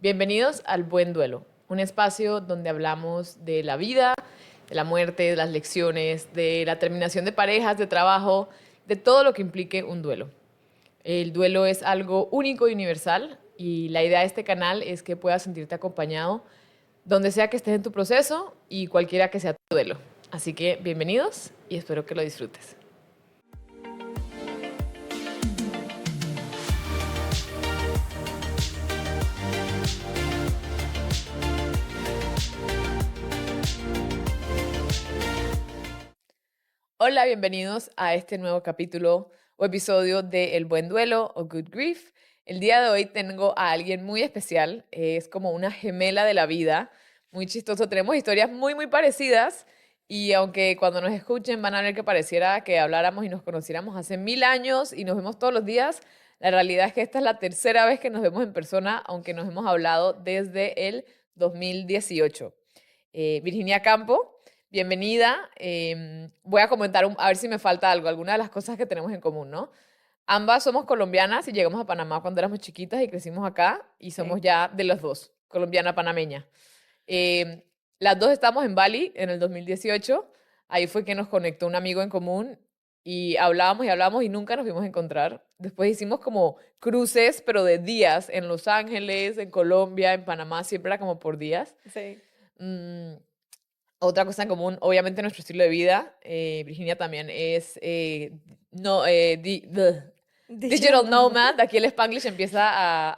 Bienvenidos al Buen Duelo, un espacio donde hablamos de la vida, de la muerte, de las lecciones, de la terminación de parejas, de trabajo, de todo lo que implique un duelo. El duelo es algo único y universal y la idea de este canal es que puedas sentirte acompañado donde sea que estés en tu proceso y cualquiera que sea tu duelo. Así que bienvenidos y espero que lo disfrutes. Hola, bienvenidos a este nuevo capítulo o episodio de El Buen Duelo o Good Grief. El día de hoy tengo a alguien muy especial, es como una gemela de la vida, muy chistoso. Tenemos historias muy parecidas y aunque cuando nos escuchen van a ver que pareciera que habláramos y nos conociéramos hace 1000 años y nos vemos todos los días, la realidad es que esta es la tercera vez que nos vemos en persona, aunque nos hemos hablado desde el 2018. Virginia Campo. Bienvenida. Voy a comentar a ver si me falta algo, alguna de las cosas que tenemos en común, ¿no? Ambas somos colombianas y llegamos a Panamá cuando éramos chiquitas y crecimos acá y somos Sí. ya de los dos, colombiana panameña. Em, las dos estamos en Bali en el 2018. Ahí fue que nos conectó un amigo en común y hablábamos y nunca nos vimos a encontrar. Después hicimos como cruces, pero de días, en Los Ángeles, en Colombia, en Panamá, siempre era como por días. Sí. Mm, Otra cosa en común, obviamente nuestro estilo de vida. Virginia también es no, Digital digital nomad. nomad. Aquí el Spanglish empieza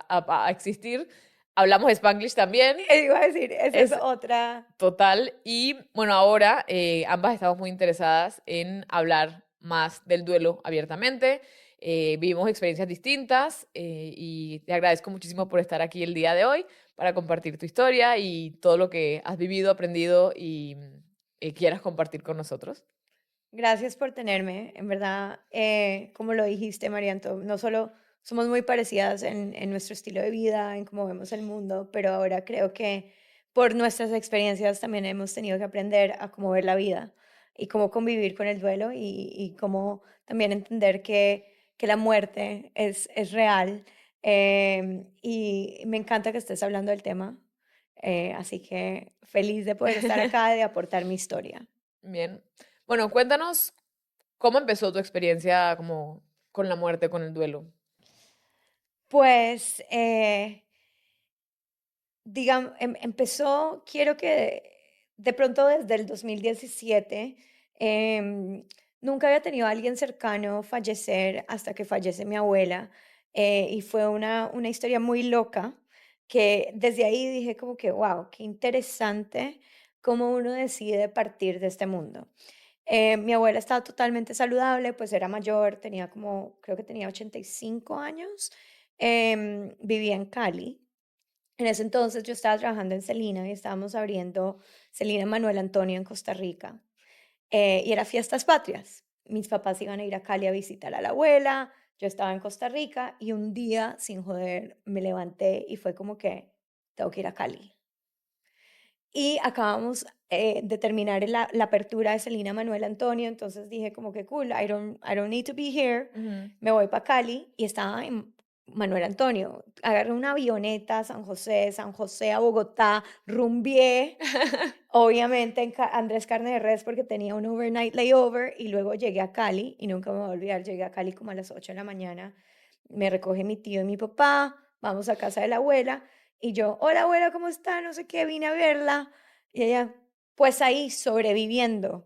a existir. Hablamos Spanglish también. Iba a decir, esa es Es otra. total. Y bueno, ahora ambas estamos muy interesadas en hablar más del duelo abiertamente. Vivimos experiencias distintas y te agradezco muchísimo por estar aquí el día de hoy para compartir tu historia y todo lo que has vivido, aprendido y quieras compartir con nosotros. Gracias por tenerme. En verdad, como lo dijiste, Marianto, no solo somos muy parecidas en nuestro estilo de vida, en cómo vemos el mundo, pero ahora creo que por nuestras experiencias también hemos tenido que aprender a cómo ver la vida y cómo convivir con el duelo y cómo también entender que la muerte es real. Y me encanta que estés hablando del tema. Así que feliz de poder estar acá y de aportar mi historia. Bien. Bueno, cuéntanos cómo empezó tu experiencia como con la muerte, con el duelo. Pues, digamos, empezó, quiero que de pronto desde el 2017, em, nunca había tenido a alguien cercano fallecer hasta que fallece mi abuela, y fue una historia muy loca que desde ahí dije como que, wow, qué interesante cómo uno decide partir de este mundo. Mi abuela estaba totalmente saludable, pues era mayor, tenía como, creo que tenía 85 años, vivía en Cali. En ese entonces yo estaba trabajando en Celina y estábamos abriendo Celina Manuel Antonio en Costa Rica. Y era Fiestas Patrias. Mis papás iban a ir a Cali a visitar a la abuela, yo estaba en Costa Rica y un día, sin joder, me levanté y fue como que tengo que ir a Cali. Y acabamos de terminar la apertura de Celina Manuel Antonio, entonces dije como que cool, I don't need to be here, Ujú. me voy para Cali y estaba en Manuel Antonio. Agarré una avioneta San José a Bogotá, rumbié, obviamente en Andrés Carne de Res porque tenía un overnight layover y luego llegué a Cali y nunca me voy a olvidar, llegué a Cali como a las 8 de la mañana, me recoge mi tío y mi papá, vamos a casa de la abuela y yo, hola abuela, ¿cómo está? No sé qué, vine a verla. Y ella, pues ahí sobreviviendo,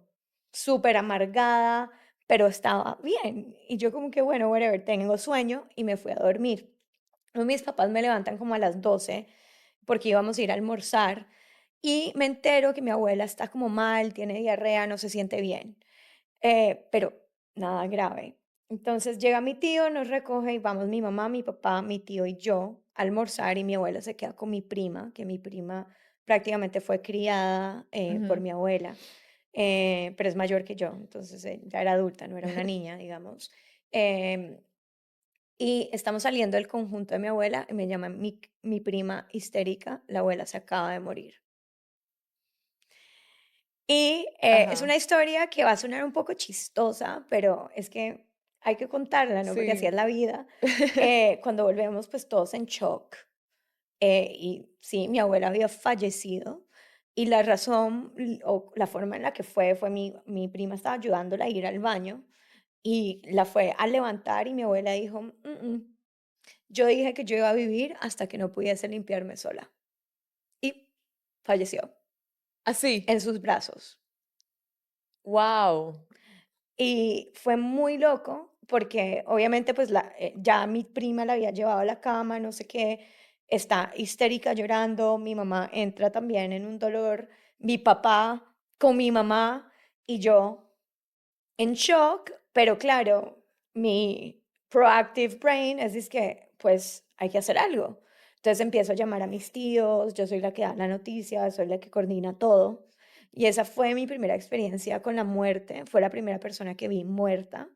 súper amargada, pero estaba bien. Y yo como que, bueno, whatever, tengo sueño y me fui a dormir. Mis papás me levantan como a las 12 porque íbamos a ir a almorzar y me entero que mi abuela está como mal, tiene diarrea, no se siente bien, pero nada grave. Entonces llega mi tío, nos recoge y vamos mi mamá, mi papá, mi tío y yo a almorzar y mi abuela se queda con mi prima, que mi prima prácticamente fue criada por Ujú. mi abuela, pero es mayor que yo, entonces ya era adulta, no era una niña, digamos. Em, y estamos saliendo del conjunto de mi abuela y me llama mi prima histérica, la abuela se acaba de morir. Y es Ajá. una historia que va a sonar un poco chistosa, pero es que hay que contarla, ¿no? Porque así Sí. es la vida. Cuando volvemos, pues todos en shock. Y sí, mi abuela había fallecido y la razón o la forma en la que fue mi prima estaba ayudándola a ir al baño y la fue a levantar y mi abuela dijo, yo dije que yo iba a vivir hasta que no pudiese limpiarme sola. Y falleció Así. en sus brazos. Wow. Y fue muy loco porque obviamente pues ya mi prima la había llevado a la cama, no sé qué, está histérica llorando, mi mamá entra también en un dolor, mi papá con mi mamá y yo en shock, pero claro, mi proactive brain es que pues hay que hacer algo. Entonces empiezo a llamar a mis tíos, yo soy la que da la noticia, soy la que coordina todo. Y esa fue mi primera experiencia con la muerte, fue la primera persona que vi muerta,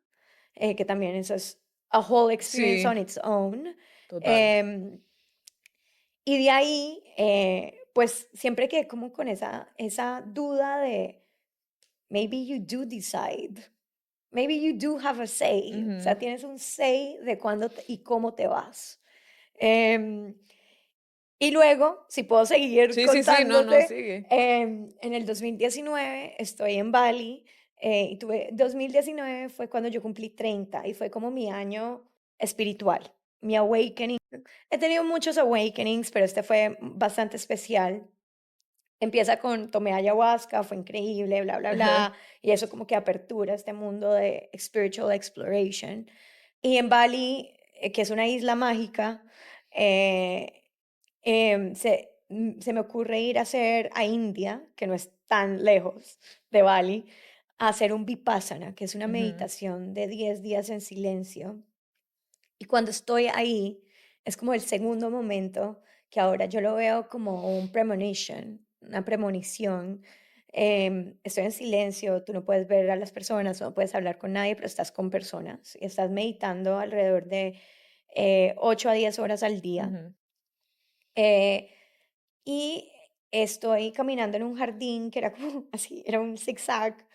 que también eso es a whole experience Sí, on its own. total. Em, y de ahí, pues siempre quedé como con esa duda de, maybe you do decide. Maybe you do have a say, o sea, Ujú. tienes un say de cuándo y cómo te vas. Em, y luego, si puedo seguir Sí, sí, sí, no, no, contándote, sigue. en el 2019 estoy en Bali y 2019 fue cuando yo cumplí 30 y fue como mi año espiritual, mi awakening. He tenido muchos awakenings, pero este fue bastante especial. Empieza con tomé ayahuasca, fue increíble, bla, bla, Ajá. bla, y eso como que apertura este mundo de spiritual exploration. Y en Bali, que es una isla mágica, eh, se me ocurre ir a hacer a India, que no es tan lejos de Bali, a hacer un vipassana, que es una Ujú. meditación de 10 días en silencio. Y cuando estoy ahí, es como el segundo momento que ahora yo lo veo como un premonition, una premonición. Estoy en silencio, tú no puedes ver a las personas, no puedes hablar con nadie, pero estás con personas y estás meditando alrededor de 8 a 10 horas al día. Ujú. Eh, y estoy caminando en un jardín que era como así, era un zigzag.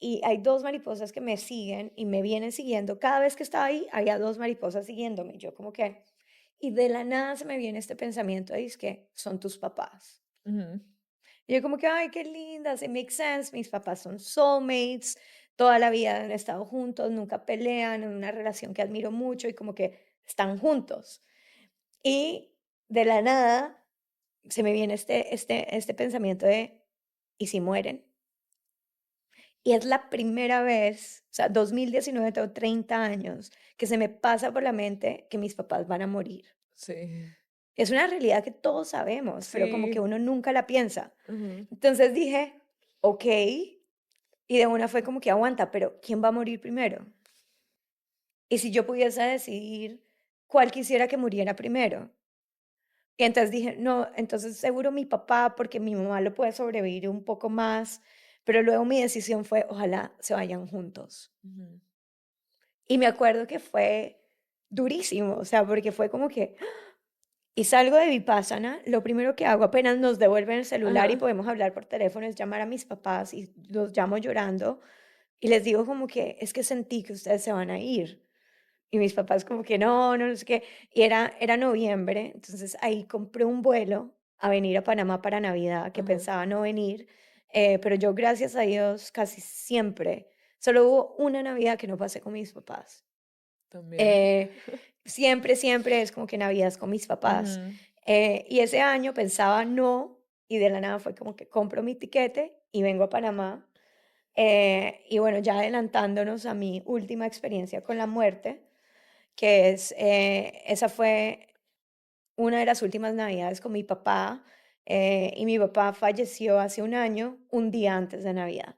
Y hay dos mariposas que me siguen y me vienen siguiendo. Cada vez que estaba ahí, había dos mariposas siguiéndome. Yo como que, y de la nada se me viene este pensamiento, es que son tus papás. Ujú. Y yo como que, ay, qué lindas, it makes sense, mis papás son soulmates, toda la vida han estado juntos, nunca pelean, en una relación que admiro mucho y como que están juntos. Y de la nada se me viene este pensamiento de, ¿y si mueren? Y es la primera vez, o sea, 2019, tengo 30 años, que se me pasa por la mente que mis papás van a morir. Sí. Es una realidad que todos sabemos, pero como que Sí. uno nunca la piensa. Ujú. Entonces dije, ok, y de una fue como que aguanta, pero ¿quién va a morir primero? Y si yo pudiese decidir cuál quisiera que muriera primero. Y entonces dije, no, entonces seguro mi papá, porque mi mamá lo puede sobrevivir un poco más, pero luego mi decisión fue, ojalá se vayan juntos. Ujú. Y me acuerdo que fue durísimo, o sea, porque fue como que, y salgo de Vipassana, lo primero que hago apenas nos devuelven el celular y Ajá. podemos hablar por teléfono es llamar a mis papás y los llamo llorando y les digo como que es que sentí que ustedes se van a ir. Y mis papás como que no, no, no sé qué. Y era noviembre, entonces ahí compré un vuelo a venir a Panamá para Navidad, que Ajá. pensaba no venir, pero yo gracias a Dios casi siempre, solo hubo una Navidad que no pasé con mis papás. También. Eh, siempre, siempre es como que Navidad es con mis papás. Ujú. Y ese año pensaba no, y de la nada fue como que compro mi tiquete y vengo a Panamá. Y bueno, ya adelantándonos a mi última experiencia con la muerte, que es, esa fue una de las últimas navidades con mi papá, y mi papá falleció hace un año, un día antes de Navidad.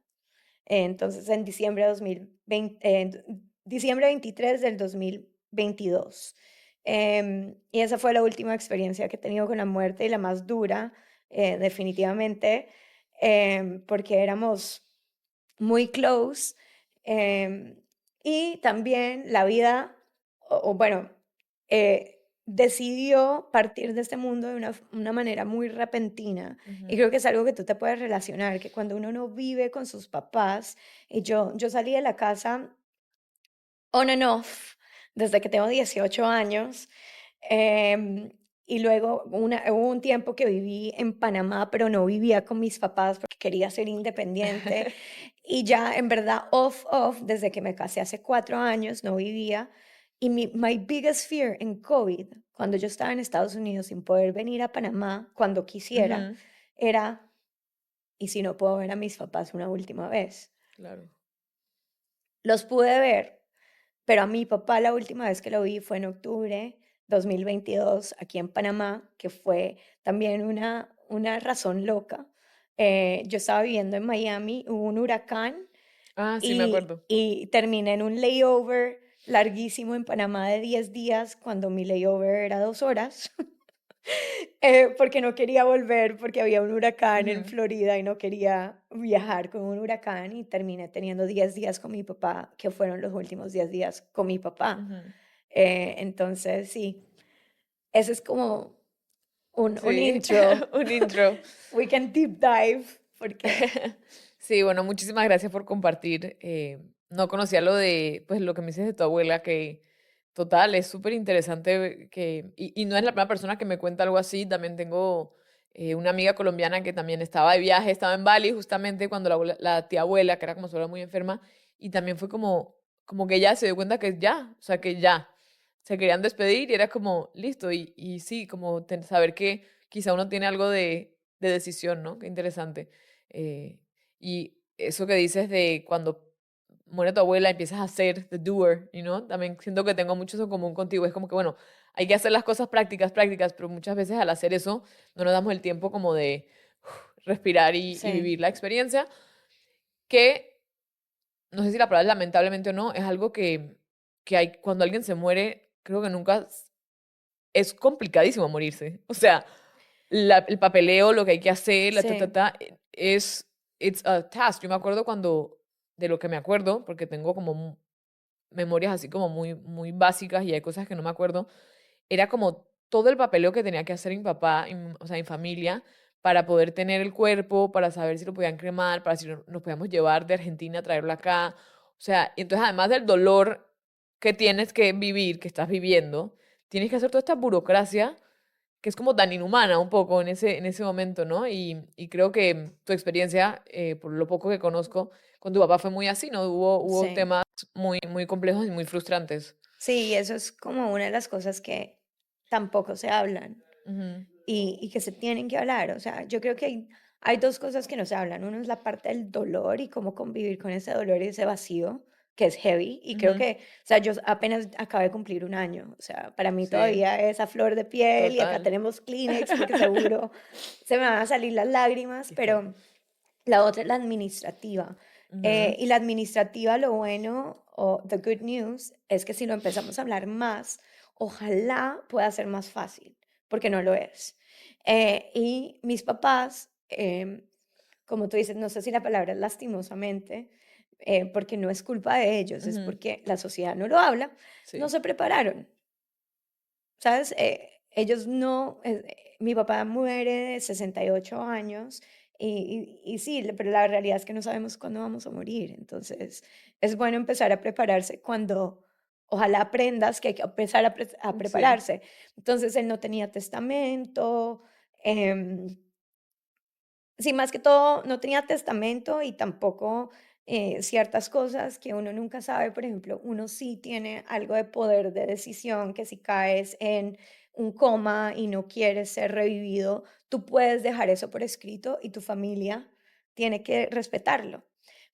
Entonces, en diciembre de 2020, diciembre 23 del 2022. Y esa fue la última experiencia que he tenido con la muerte y la más dura, definitivamente, porque éramos muy close. em, y también la vida, o bueno, decidió partir de este mundo de una manera muy repentina. Y Ujú. creo que es algo que tú te puedes relacionar, que cuando uno no vive con sus papás, y yo salí de la casa on and off desde que tengo 18 años, em, y luego hubo un tiempo que viví en Panamá, pero no vivía con mis papás porque quería ser independiente. Y ya en verdad, off, desde que me casé hace 4 años, no vivía. Y my biggest fear en COVID, cuando yo estaba en Estados Unidos sin poder venir a Panamá cuando quisiera, Ujú, era, ¿y si no puedo ver a mis papás una última vez? claro. Los pude ver, pero a mi papá la última vez que lo vi fue en octubre 2022 aquí en Panamá, que fue también una razón loca. Yo estaba viviendo en Miami, hubo un huracán Ah, sí, me y, acuerdo. y terminé en un layover larguísimo en Panamá de 10 días cuando mi layover era 2 horas. Porque no quería volver porque había un huracán en Ujú, Florida y no quería viajar con un huracán y terminé teniendo 10 días con mi papá, que fueron los últimos 10 días con mi papá. ujú. Entonces, sí, ese es como un Sí, intro. un intro. We can deep dive porque Sí, bueno, muchísimas gracias por compartir. No conocía lo de, pues, lo que me dices de tu abuela, que total, es súper interesante y no es la primera persona que me cuenta algo así. También tengo una amiga colombiana que también estaba de viaje, estaba en Bali justamente cuando la tía abuela, que era como sola muy enferma, y también fue como que ella se dio cuenta que ya, o sea, que ya, se querían despedir y era como, listo, y sí, como saber que quizá uno tiene algo de decisión, ¿no? Qué interesante. Eh, y eso que dices de cuando muere tu abuela, empiezas a ser the doer, También siento que tengo mucho eso en común contigo. Es como que, bueno, hay que hacer las cosas prácticas, prácticas, pero muchas veces al hacer eso no nos damos el tiempo como de respirar y sí, vivir la experiencia, que no sé si la palabra es lamentablemente o no, es algo que hay cuando alguien se muere, creo que nunca es complicadísimo morirse. O sea, el papeleo, lo que hay que hacer, sí, it's a task. Yo me acuerdo de lo que me acuerdo, porque tengo como memorias así como muy, muy básicas y hay cosas que no me acuerdo, era como todo el papeleo que tenía que hacer mi papá, o sea, mi familia, para poder tener el cuerpo, para saber si lo podían cremar, para si nos podíamos llevar de Argentina, traerlo acá. O sea, y entonces además del dolor que tienes que vivir, que estás viviendo, tienes que hacer toda esta burocracia que es como tan inhumana un poco en ese momento, ¿no? Y creo que tu experiencia, por lo poco que conozco, con tu papá fue muy así, ¿no? Hubo sí. temas muy, muy complejos y muy frustrantes. Sí, eso es como una de las cosas que tampoco se hablan. Ujú, Y que se tienen que hablar. O sea, yo creo que hay dos cosas que no se hablan. Uno es la parte del dolor y cómo convivir con ese dolor y ese vacío, que es heavy. Y creo ujú. que, o sea, yo apenas acabé de cumplir un año. O sea, para mí Sí, todavía es a flor de piel y acá total. tenemos Kleenex porque seguro se me van a salir las lágrimas, Aquí está. pero la otra es la administrativa. Ujú, Y la administrativa, lo bueno o the good news es que si lo empezamos a hablar más, ojalá pueda ser más fácil, porque no lo es. Y mis papás, como tú dices, no sé si la palabra es lastimosamente, porque no es culpa de ellos, es ujú. porque la sociedad no lo habla, no Sí, se prepararon. ¿Sabes? Ellos no, mi papá muere de 68 años y sí, pero la realidad es que no sabemos cuándo vamos a morir. Entonces, es bueno empezar a prepararse cuando, ojalá aprendas que hay que empezar a sí. prepararse. Entonces, él no tenía testamento. em, Sí, más que todo, no tenía testamento y tampoco ciertas cosas que uno nunca sabe. Por ejemplo, uno sí tiene algo de poder de decisión, que si caes en un coma y no quieres ser revivido, tú puedes dejar eso por escrito y tu familia tiene que respetarlo,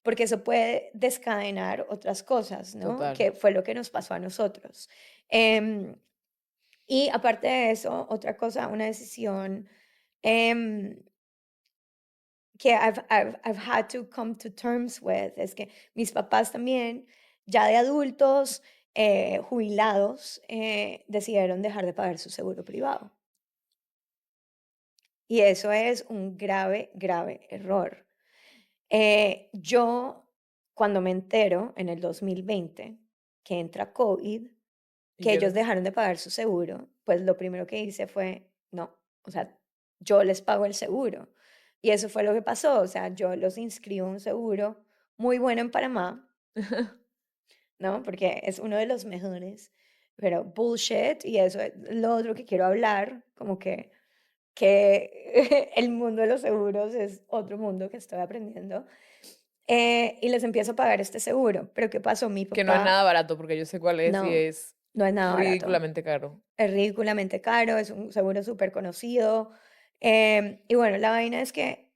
porque eso puede descadenar otras cosas, ¿no? Total. Que fue lo que nos pasó a nosotros. Em, y aparte de eso, otra cosa, una decisión. em, que I've had to come to terms with, es que mis papás también, ya de adultos, jubilados, decidieron dejar de pagar su seguro privado. Y eso es un grave, grave error. Yo, cuando me entero en el 2020 que entra COVID, ¿Y que qué ellos era? dejaron de pagar su seguro, pues lo primero que hice fue, no, o sea, yo les pago el seguro. Y eso fue lo que pasó, o sea, yo los inscribo a un seguro muy bueno en Panamá, ¿no? Porque es uno de los mejores. pero bullshit, y eso es lo otro que quiero hablar, como que el mundo de los seguros es otro mundo que estoy aprendiendo. Y les empiezo a pagar este seguro, pero ¿qué pasó? Mi Que no es nada papá, barato, porque yo sé cuál es y no, es no es nada barato, ridículamente caro. es ridículamente caro, es un seguro súper conocido. Y bueno, la vaina es que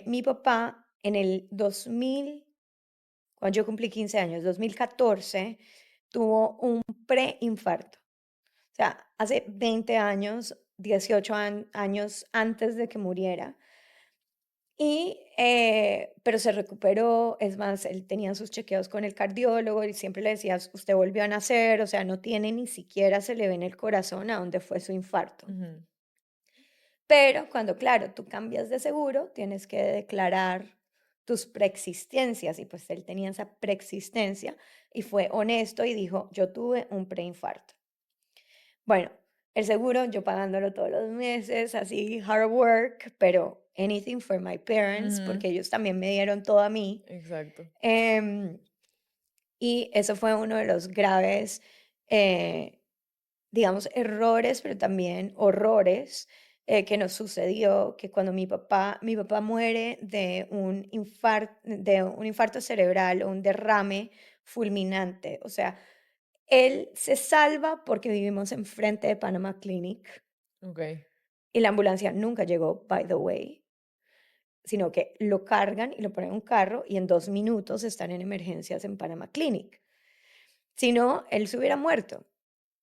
mi papá en el 2000, cuando yo cumplí 15 años, 2014, tuvo un preinfarto. O sea, hace 20 años, 18 años antes de que muriera. Pero se recuperó, es más, él tenía sus chequeos con el cardiólogo y siempre le decía, usted volvió a nacer, o sea, no tiene ni siquiera, se le ve en el corazón a dónde fue su infarto. Ujú. Pero cuando, claro, tú cambias de seguro, tienes que declarar tus preexistencias y pues él tenía esa preexistencia y fue honesto y dijo, yo tuve un preinfarto. Bueno, el seguro yo pagándolo todos los meses, así hard work, pero anything for my parents, Ujú, porque ellos también me dieron todo a mí. exacto. Em, y eso fue uno de los graves, eh, digamos, errores, pero también horrores que nos sucedió, que cuando mi papá muere de un infarto cerebral o un derrame fulminante. O sea, él se salva porque vivimos enfrente de Panama Clinic Ok. y la ambulancia nunca llegó, by the way, sino que lo cargan y lo ponen en un carro y en 2 minutos están en emergencias en Panama Clinic. Si no, él se hubiera muerto.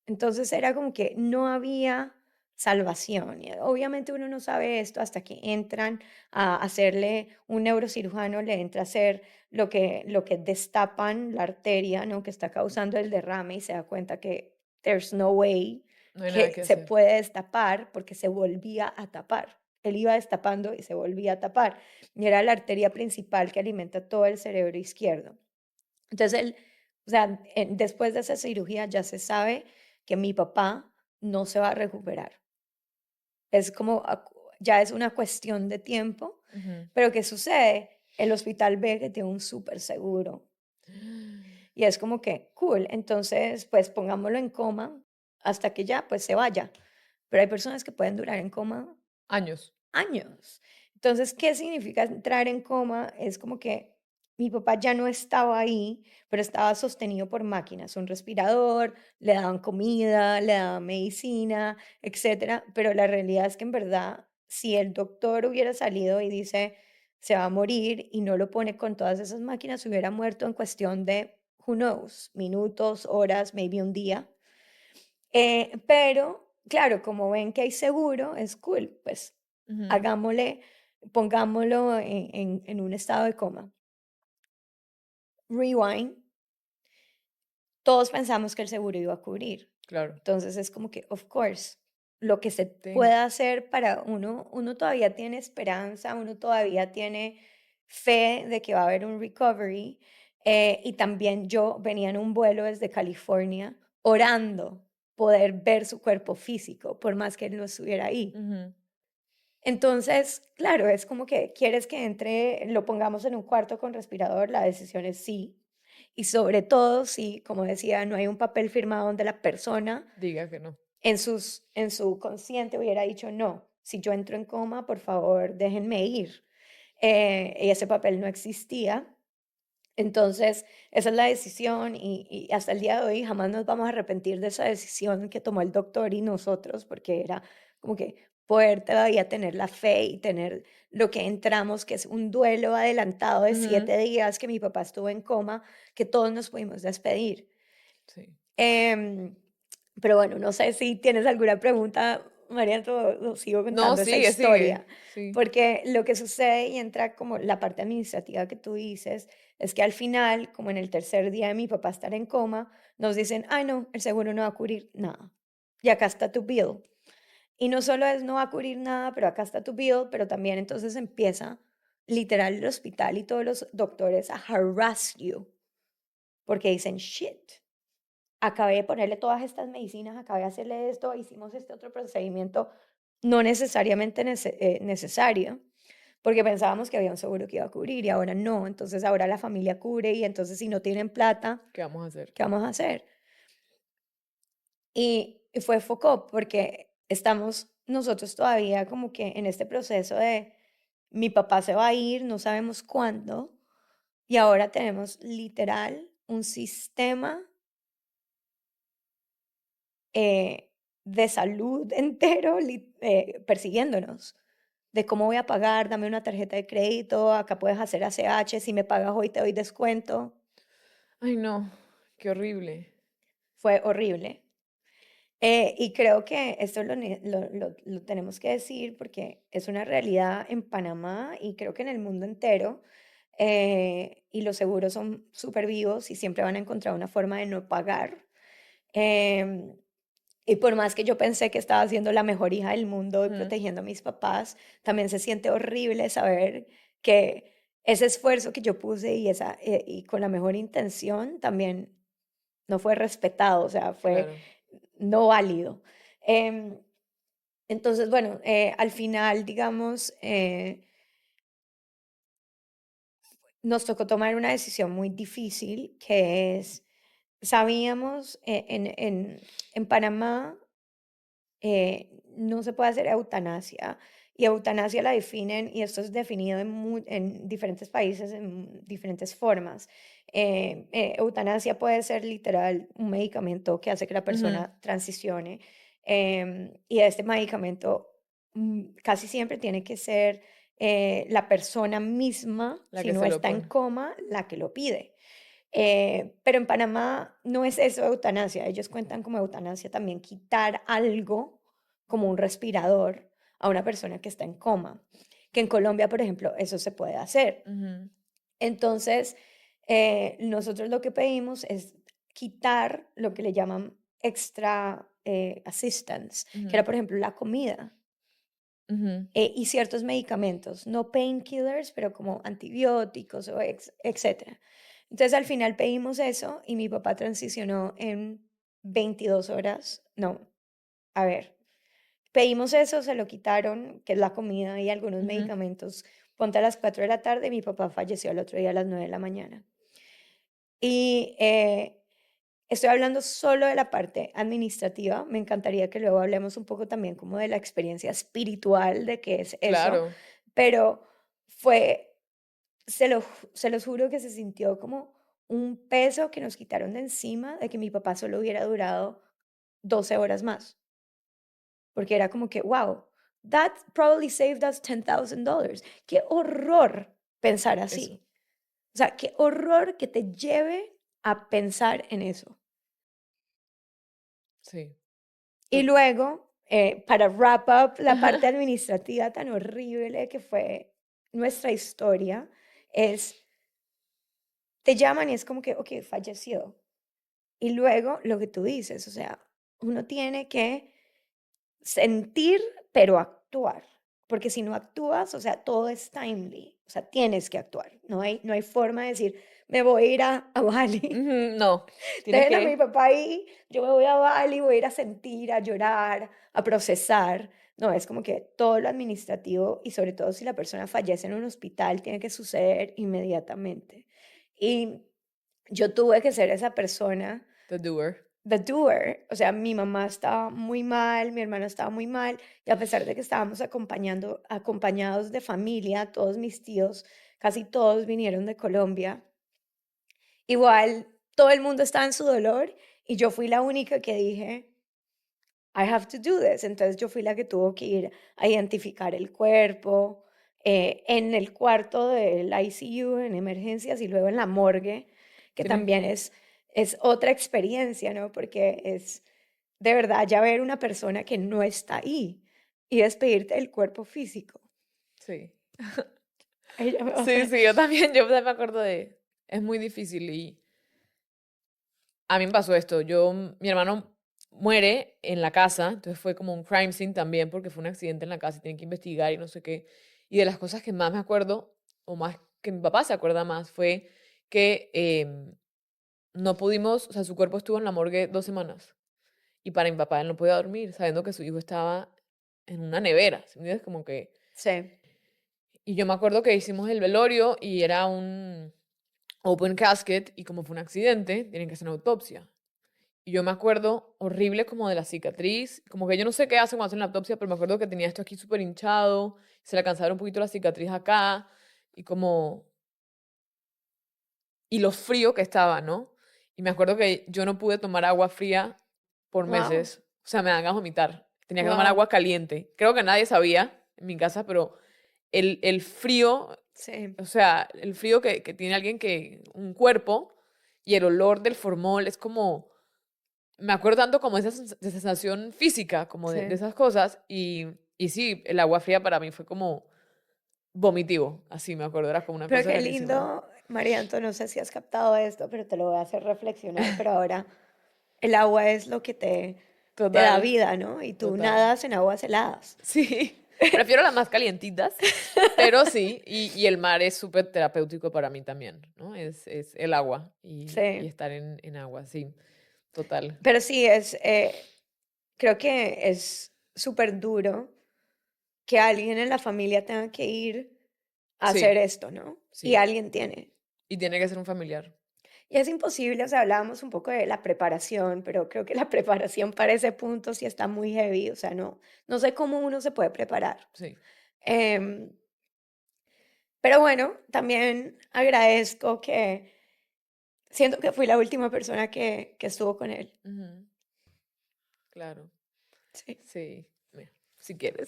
Entonces era como que no había salvación. Y obviamente uno no sabe esto hasta que entran a hacerle un neurocirujano, le entra a hacer lo que destapan la arteria, ¿no? Que está causando el derrame y se da cuenta que there's no way No hay nada que que se hacer. puede destapar porque se volvía a tapar. Él iba destapando y se volvía a tapar. Y era la arteria principal que alimenta todo el cerebro izquierdo. Entonces, o sea, después de esa cirugía ya se sabe que mi papá no se va a recuperar. Es como, ya es una cuestión de tiempo, Ujú. pero ¿qué sucede? El hospital ve que tiene un súper seguro y es como que, cool, entonces pues pongámoslo en coma hasta que ya pues se vaya. Pero hay personas que pueden durar en coma Años. años. Entonces, ¿qué significa entrar en coma? Es como que mi papá ya no estaba ahí, pero estaba sostenido por máquinas, un respirador, le daban comida, le daban medicina, etcétera. Pero la realidad es que en verdad, si el doctor hubiera salido y dice se va a morir y no lo pone con todas esas máquinas, se hubiera muerto en cuestión de, who knows, minutos, horas, maybe un día. Pero, claro, como ven que hay seguro, es cool, pues Ujú. hagámosle, pongámoslo en un estado de coma. Rewind, todos pensamos que el seguro iba a cubrir. Claro. Entonces es como que, of course, lo que se Ten- pueda hacer para uno todavía tiene esperanza, uno todavía tiene fe de que va a haber un recovery. Y también yo venía en un vuelo desde California orando poder ver su cuerpo físico, por más que él no estuviera ahí. Ujú. Entonces, claro, es como que quieres que entre, lo pongamos en un cuarto con respirador, la decisión es sí. Y sobre todo si, como decía, no hay un papel firmado donde la persona Diga que no. en su consciente hubiera dicho, no, si yo entro en coma, por favor, déjenme ir. Y ese papel no existía. Entonces, esa es la decisión y hasta el día de hoy jamás nos vamos a arrepentir de esa decisión que tomó el doctor y nosotros, porque era como que poder todavía tener la fe y tener lo que entramos, que es un duelo adelantado de Ujú. 7 días que mi papá estuvo en coma, que todos nos pudimos despedir. Sí. Em, pero bueno, no sé si tienes alguna pregunta, María, o sigo No, contando esa sigue, sigue. historia, Sí. porque lo que sucede y entra como la parte administrativa que tú dices, es que al final, como en el tercer día de mi papá estar en coma, nos dicen, ay no, el seguro no va a cubrir nada, y acá está tu bill. Y no solo es no va a cubrir nada, pero acá está tu bill, pero también entonces empieza literal el hospital y todos los doctores a harass you, porque dicen, shit, acabé de ponerle todas estas medicinas, acabé de hacerle esto, hicimos este otro procedimiento no necesariamente necesario, porque pensábamos que había un seguro que iba a cubrir y ahora no, entonces ahora la familia cubre y entonces si no tienen plata, ¿Qué vamos a hacer? ¿qué vamos a hacer? Y fue foco porque estamos nosotros todavía como que en este proceso de mi papá se va a ir, no sabemos cuándo, y ahora tenemos literal un sistema eh, de salud entero persiguiéndonos. De cómo voy a pagar, dame una tarjeta de crédito, acá puedes hacer ACH, si me pagas hoy te doy descuento. Ay, no, qué horrible. Fue horrible. Y creo que esto lo tenemos que decir porque es una realidad en Panamá y creo que en el mundo entero. Y los seguros son súper vivos y siempre van a encontrar una forma de no pagar. Em, y por más que yo pensé que estaba siendo la mejor hija del mundo y Ujú. protegiendo a mis papás, también se siente horrible saber que ese esfuerzo que yo puse y con la mejor intención también no fue respetado, o sea, fue Claro. no válido. Em, entonces, bueno, al final, digamos, nos tocó tomar una decisión muy difícil, que es, sabíamos en Panamá no se puede hacer eutanasia. Y eutanasia la definen, y esto es definido en diferentes países en diferentes formas. Eutanasia puede ser literal un medicamento que hace que la Ujú. persona transicione. Y este medicamento casi siempre tiene que ser la persona misma, La si que no se lo está en pone. coma, la que lo pide. Pero en Panamá no es eso eutanasia. Ellos cuentan como eutanasia también quitar algo como un respirador a una persona que está en coma. Que en Colombia, por ejemplo, eso se puede hacer. Ujú, Entonces, nosotros lo que pedimos es quitar lo que le llaman extra assistance, que era, ujú, por ejemplo, la comida ujú, y ciertos medicamentos, no painkillers, pero como antibióticos o etcétera. Entonces al final pedimos eso y mi papá transicionó en 22 horas. No, a ver, pedimos eso, se lo quitaron, que es la comida y algunos ujú. medicamentos. Ponte a las 4 de la tarde y mi papá falleció el otro día a las 9 de la mañana. Y estoy hablando solo de la parte administrativa. Me encantaría que luego hablemos un poco también como de la experiencia espiritual de qué es eso, Claro. pero fue, se los juro que se sintió como un peso que nos quitaron de encima de que mi papá solo hubiera durado 12 horas más, porque era como que, wow, that probably saved us $10,000. Qué horror pensar Eso. así. O sea, qué horror que te lleve a pensar en eso. Sí. Y Tot- luego, para wrap up la parte administrativa tan horrible que fue nuestra historia, es, te llaman y es como que, ok, falleció. Y luego lo que tú dices, o sea, uno tiene que sentir, pero actuar. Porque si no actúas, o sea, todo es timely. O sea, tienes que actuar. No hay forma de decir, me voy a ir a Bali. Ujú, no, tienes Dejen a mi que... papá ahí, yo me voy a Bali, voy a ir a sentir, a llorar, a procesar. No, es como que todo lo administrativo y sobre todo si la persona fallece en un hospital, tiene que suceder inmediatamente. Y yo tuve que ser esa persona, The doer. the doer. O sea, mi mamá estaba muy mal, mi hermano estaba muy mal, y a pesar de que estábamos acompañados de familia, todos mis tíos, casi todos vinieron de Colombia. Igual todo el mundo estaba en su dolor y yo fui la única que dije, I have to do this. Entonces yo fui la que tuvo que ir a identificar el cuerpo en el cuarto del ICU, en emergencias y luego en la morgue, que Tienes también que... es otra experiencia, ¿no? Porque es de verdad ya ver una persona que no está ahí y despedirte del cuerpo físico. Sí. Ella me va a Sí, hacer, sí, yo también me acuerdo de... Es muy difícil y a mí me pasó esto. Mi hermano muere en la casa, entonces fue como un crime scene también porque fue un accidente en la casa y tienen que investigar y no sé qué. Y de las cosas que más me acuerdo, o más que mi papá se acuerda más, fue que no pudimos, o sea, su cuerpo estuvo en la morgue 2 semanas. Y para mi papá él no podía dormir, sabiendo que su hijo estaba en una nevera, ¿sí me entiendes? Como que... sí, Y yo me acuerdo que hicimos el velorio y era un open casket y como fue un accidente, tienen que hacer una autopsia. Y yo me acuerdo horrible como de la cicatriz, como que yo no sé qué hacen cuando hacen la autopsia, pero me acuerdo que tenía esto aquí súper hinchado, se le alcanzaba un poquito la cicatriz acá, y como, y lo frío que estaba, ¿no? Y me acuerdo que yo no pude tomar agua fría por Wow, meses, o sea, me dan a vomitar, tenía que tomar wow, agua caliente. Creo que nadie sabía en mi casa, pero el frío, sí. o sea, el frío que tiene alguien que, un cuerpo, y el olor del formol es como me acuerdo tanto como esa de sensación física, como de Sí. esas cosas, y sí, el agua fría para mí fue como vomitivo, así me acuerdo, era como una Pero cosa qué rarísima. lindo, Marianto, no sé si has captado esto, pero te lo voy a hacer reflexionar, pero ahora el agua es lo que te da Total, vida, ¿no? Y tú total. nadas en aguas heladas. Sí, prefiero las más calientitas, pero sí, y el mar es súper terapéutico para mí también, ¿no? Es el agua y Sí, estar en agua, sí, total. pero sí, creo que es súper duro que alguien en la familia tenga que ir a hacer Sí, esto, ¿no? Y sí, alguien tiene. y tiene que ser un familiar. Y es imposible, o sea, hablábamos un poco de la preparación, pero creo que la preparación para ese punto sí está muy heavy, o sea, no sé cómo uno se puede preparar. Sí. Em, pero bueno, también agradezco que siento que fui la última persona que estuvo con él. Ujú, claro, Sí. sí, mira, si quieres.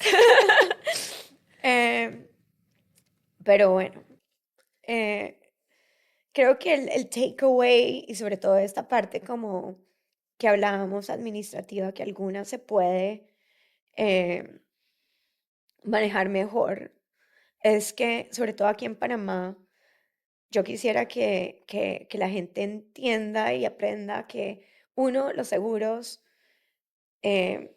Em, pero bueno, eh, creo que el takeaway y sobre todo esta parte como que hablábamos administrativa, que alguna se puede em, manejar mejor, es que sobre todo aquí en Panamá, yo quisiera que la gente entienda y aprenda que uno, los seguros, em,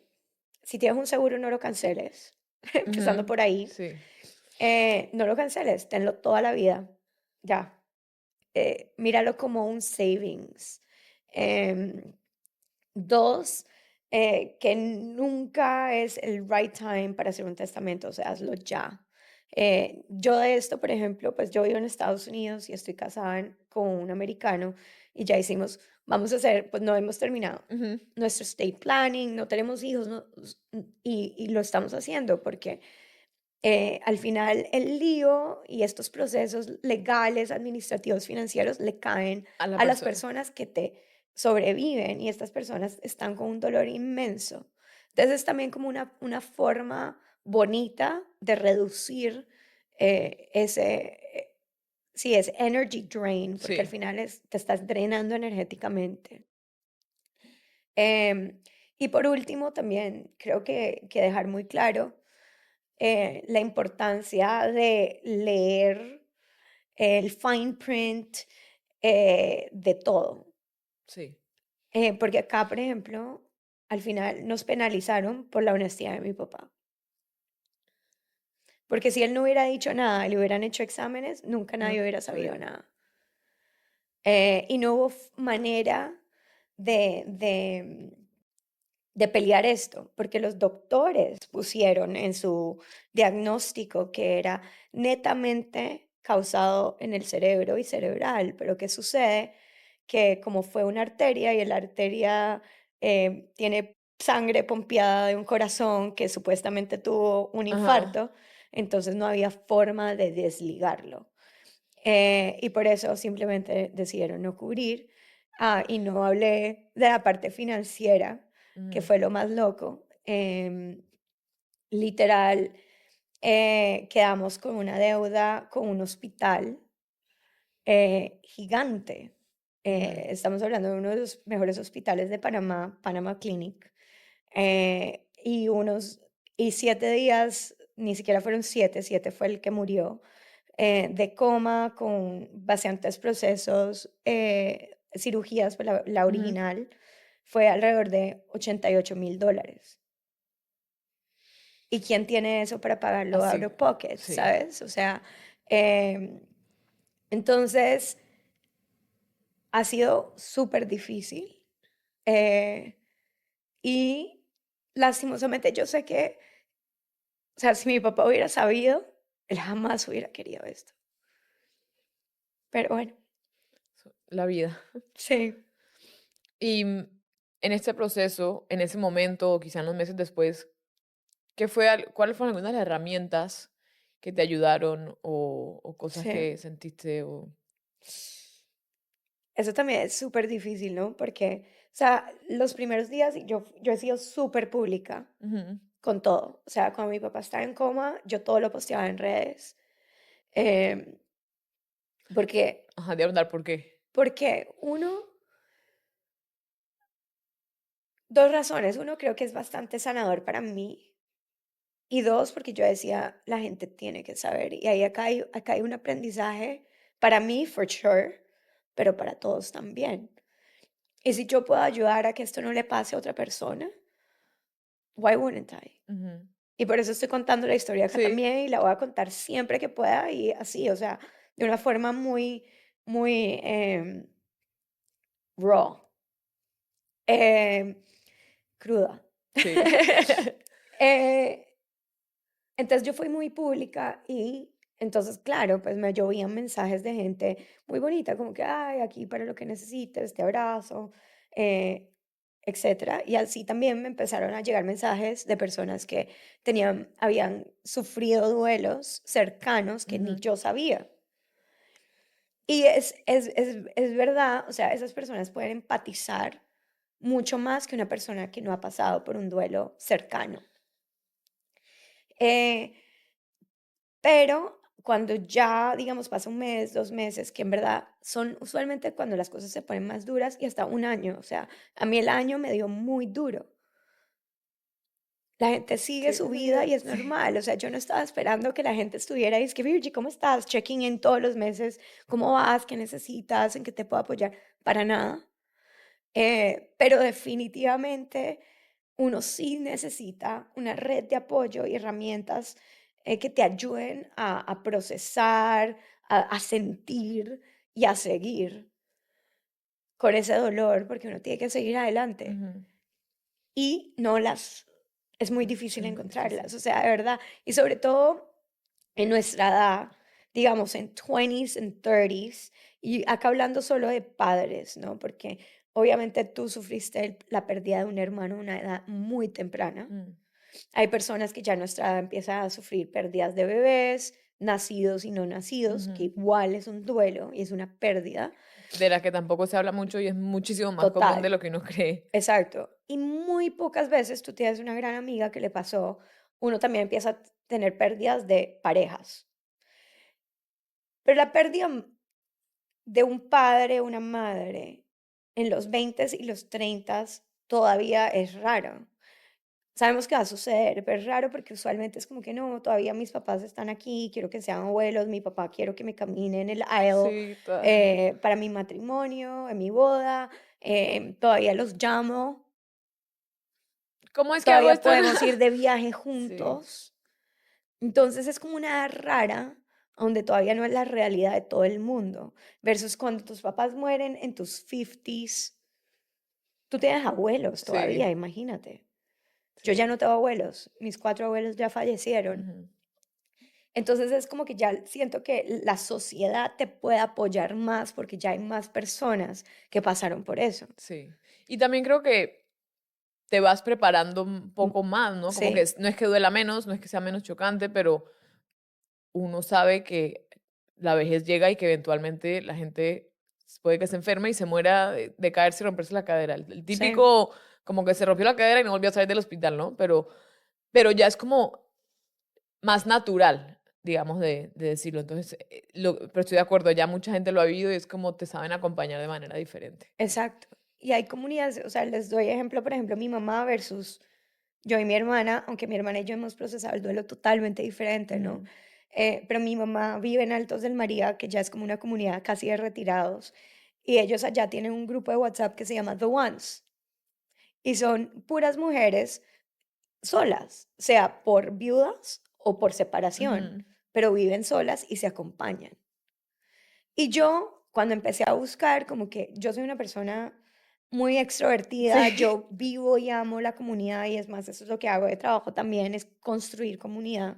si tienes un seguro no lo canceles, empezando Ujú, por ahí. sí. No lo canceles, tenlo toda la vida, ya. Míralo como un savings. Em, Dos, que nunca es el right time para hacer un testamento, o sea, hazlo ya. Yo de esto, por ejemplo, pues yo vivo en Estados Unidos y estoy casada con un americano y ya hicimos, vamos a hacer, pues no hemos terminado Ujú, nuestro estate planning, no tenemos hijos, y lo estamos haciendo porque al final el lío y estos procesos legales, administrativos, financieros le caen a la a las persona. personas que te sobreviven y estas personas están con un dolor inmenso. Entonces es también como una forma bonita de reducir sí, es energy drain, porque al Sí. final te estás drenando energéticamente. Em, y por último, también creo que dejar muy claro la importancia de leer el fine print de todo. Sí. Porque acá, por ejemplo, al final nos penalizaron por la honestidad de mi papá. Porque si él no hubiera dicho nada, le hubieran hecho exámenes, nunca No nadie hubiera sabido sabría. nada. Y no hubo manera de, de, de pelear esto, porque los doctores pusieron en su diagnóstico que era netamente causado en el cerebro y cerebral, pero ¿qué sucede? Que como fue una arteria y la arteria tiene sangre pompeada de un corazón que supuestamente tuvo un Ajá. infarto, entonces no había forma de desligarlo. Y por eso simplemente decidieron no cubrir. Y no hablé de la parte financiera, que Ujú, fue lo más loco. Literal, quedamos con una deuda con un hospital gigante. ujú, Estamos hablando de uno de los mejores hospitales de Panamá, Panama Clinic. Y 7 días, ni siquiera fueron 7 fue el que murió de coma con bastantes procesos, cirugías, pues la ujú. original fue alrededor de $88,000. ¿Y quién tiene eso para pagarlo out Así. of pocket, Sí. sabes? O sea, em, entonces ha sido súper difícil. eh, y lastimosamente yo sé que, o sea, si mi papá hubiera sabido, él jamás hubiera querido esto. Pero bueno, La vida. sí, Y en este proceso, en ese momento, o quizá en los meses después, ¿cuáles fueron algunas de las herramientas que te ayudaron o cosas Sí. que sentiste? Eso también es súper difícil, ¿no? Porque, o sea, los primeros días yo he sido súper pública Ujú. con todo. O sea, cuando mi papá estaba en coma, yo todo lo posteaba en redes. em, porque, Ajá, de preguntar por qué. porque uno, dos razones. Uno, creo que es bastante sanador para mí. Y dos, porque yo decía, la gente tiene que saber. Y ahí acá hay un aprendizaje para mí, for sure, pero para todos también. Y si yo puedo ayudar a que esto no le pase a otra persona, why wouldn't I? Ujú. Y por eso estoy contando la historia acá Sí. también y la voy a contar siempre que pueda y así, o sea, de una forma muy, muy raw, em, cruda. Sí. Eh, entonces yo fui muy pública y entonces, claro, pues me llovían mensajes de gente muy bonita, como que, ay, aquí para lo que necesites, te abrazo, eh, etcétera. Y así también me empezaron a llegar mensajes de personas que habían sufrido duelos cercanos que ni Ujú, yo sabía. Y es verdad, o sea, esas personas pueden empatizar mucho más que una persona que no ha pasado por un duelo cercano. Eh, Pero cuando ya, digamos, pasa un mes, 2 meses, que en verdad son usualmente cuando las cosas se ponen más duras y hasta un año, o sea, a mí el año me dio muy duro. La gente sigue sigue su su vida vida. y es Sí. normal, o sea, yo no estaba esperando que la gente estuviera y es que, Virgie, ¿cómo estás? Checking in todos los meses, ¿cómo vas? ¿Qué necesitas? ¿En qué te puedo apoyar? Para nada. Pero definitivamente uno sí necesita una red de apoyo y herramientas que te ayuden a procesar, a sentir y a seguir con ese dolor, porque uno tiene que seguir adelante. Ujú. Y no las, es muy Es difícil muy difícil. encontrarlas, o sea, de verdad. Y sobre todo en nuestra edad, digamos en 20s and 30s, y acá hablando solo de padres, ¿no? Porque obviamente tú sufriste la pérdida de un hermano a una edad muy temprana. Mm. Hay personas que ya a nuestra edad empiezan a sufrir pérdidas de bebés, nacidos y no nacidos, que Ujú. igual es un duelo y es una pérdida De la que tampoco se habla mucho y es muchísimo más común de total. lo que uno cree. Exacto. Y muy pocas veces tú tienes una gran amiga que le pasó, uno también empieza a tener pérdidas de parejas. Pero la pérdida de un padre, una madre, en los 20 y los 30 todavía es raro. Sabemos que va a suceder, pero es raro porque usualmente es como que no, todavía mis papás están aquí, quiero que sean abuelos, mi papá quiero que me camine en el aisle Sí, para mi matrimonio, en mi boda, todavía los llamo, ¿cómo es que hago todavía esto? podemos ir de viaje Sí, juntos. Entonces es como una edad rara, donde todavía no es la realidad de todo el mundo, versus cuando tus papás mueren en tus 50s, tú tienes abuelos todavía, sí, imagínate. Yo ya sí. no tengo abuelos, mis 4 abuelos ya fallecieron. Ujú. Entonces es como que ya siento que la sociedad te puede apoyar más porque ya hay más personas que pasaron por eso. Sí. Y también creo que te vas preparando un Mm, poco más, ¿no? Como que sí, no es que duela menos, no es que sea menos chocante, pero uno sabe que la vejez llega y que eventualmente la gente puede que se enferme y se muera de caerse y romperse la cadera. El sí, típico, como que se rompió la cadera y no volvió a salir del hospital, ¿no? Pero ya es como más natural, digamos, de decirlo. Entonces, pero estoy de acuerdo, ya mucha gente lo ha vivido y es como te saben acompañar de manera diferente. exacto. Y hay comunidades, o sea, les doy ejemplo, por ejemplo, mi mamá versus yo y mi hermana, aunque mi hermana y yo hemos procesado el duelo totalmente diferente, ¿no? Ujú. Pero mi mamá vive en Altos del María, que ya es como una comunidad casi de retirados, y ellos allá tienen un grupo de WhatsApp que se llama The Ones, y son puras mujeres solas, sea por viudas o por separación, Ujú. pero viven solas y se acompañan. Y yo, cuando empecé a buscar, como que yo soy una persona muy extrovertida, Sí. yo vivo y amo la comunidad y es más, eso es lo que hago de trabajo también, es construir comunidad.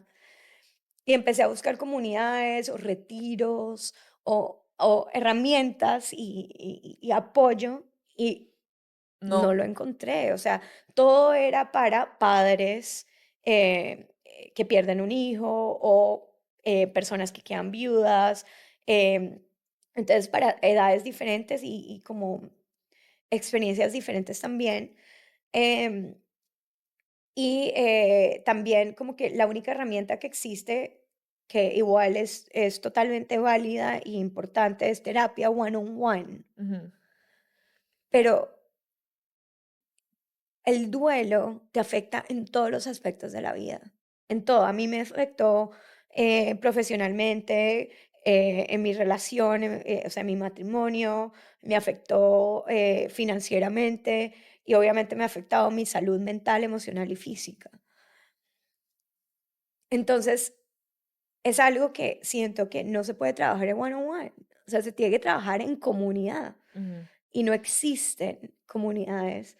Y empecé a buscar comunidades o retiros o herramientas y apoyo y no No. lo encontré. O sea, todo era para padres que pierden un hijo o personas que quedan viudas. em, entonces, para edades diferentes y como experiencias diferentes también. em, también como que la única herramienta que existe, que igual es totalmente válida y importante, es terapia one on one. Ujú. Pero el duelo te afecta en todos los aspectos de la vida, en todo. A mí me afectó profesionalmente, en mi relación, o sea, en mi matrimonio, me afectó financieramente y obviamente me ha afectado mi salud mental, emocional y física. Entonces, es algo que siento que no se puede trabajar en one on one. O sea, se tiene que trabajar en comunidad Ujú. y no existen comunidades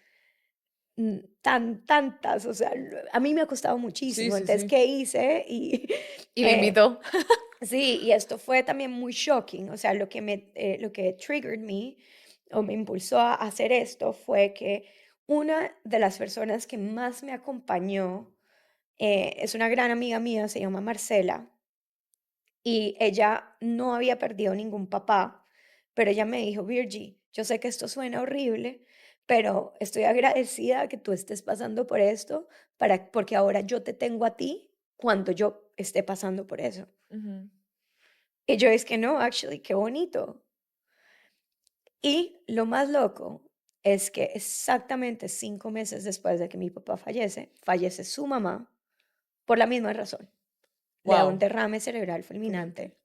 tantas, o sea, a mí me ha costado Sí, muchísimo. sí, Entonces, sí. ¿qué hice? Y Y me eh, invitó. sí, y esto fue también muy shocking, o sea, lo que triggered me o me impulsó a hacer esto fue que una de las personas que más me acompañó es una gran amiga mía, se llama Marcela, y ella no había perdido ningún papá, pero ella me dijo, Virgie, yo sé que esto suena horrible, pero estoy agradecida que tú estés pasando por esto, porque ahora yo te tengo a ti cuando yo esté pasando por eso. Ujú. Y yo es que no, actually, qué bonito. Y lo más loco es que exactamente 5 meses después de que mi papá fallece su mamá por la misma razón. Le da un Wow. derrame cerebral Fuerte. fulminante.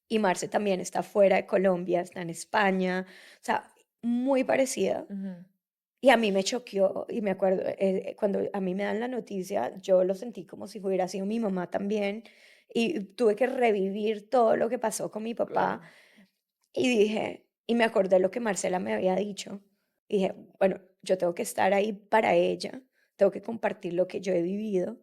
Y Marce también está fuera de Colombia, está en España, o sea, muy parecida. Ujú. Y a mí me choqueó, y me acuerdo, cuando a mí me dan la noticia, yo lo sentí como si hubiera sido mi mamá también, y tuve que revivir todo lo que pasó con mi papá, Claro. y dije, y me acordé lo que Marcela me había dicho, y dije, bueno, yo tengo que estar ahí para ella, tengo que compartir lo que yo he vivido,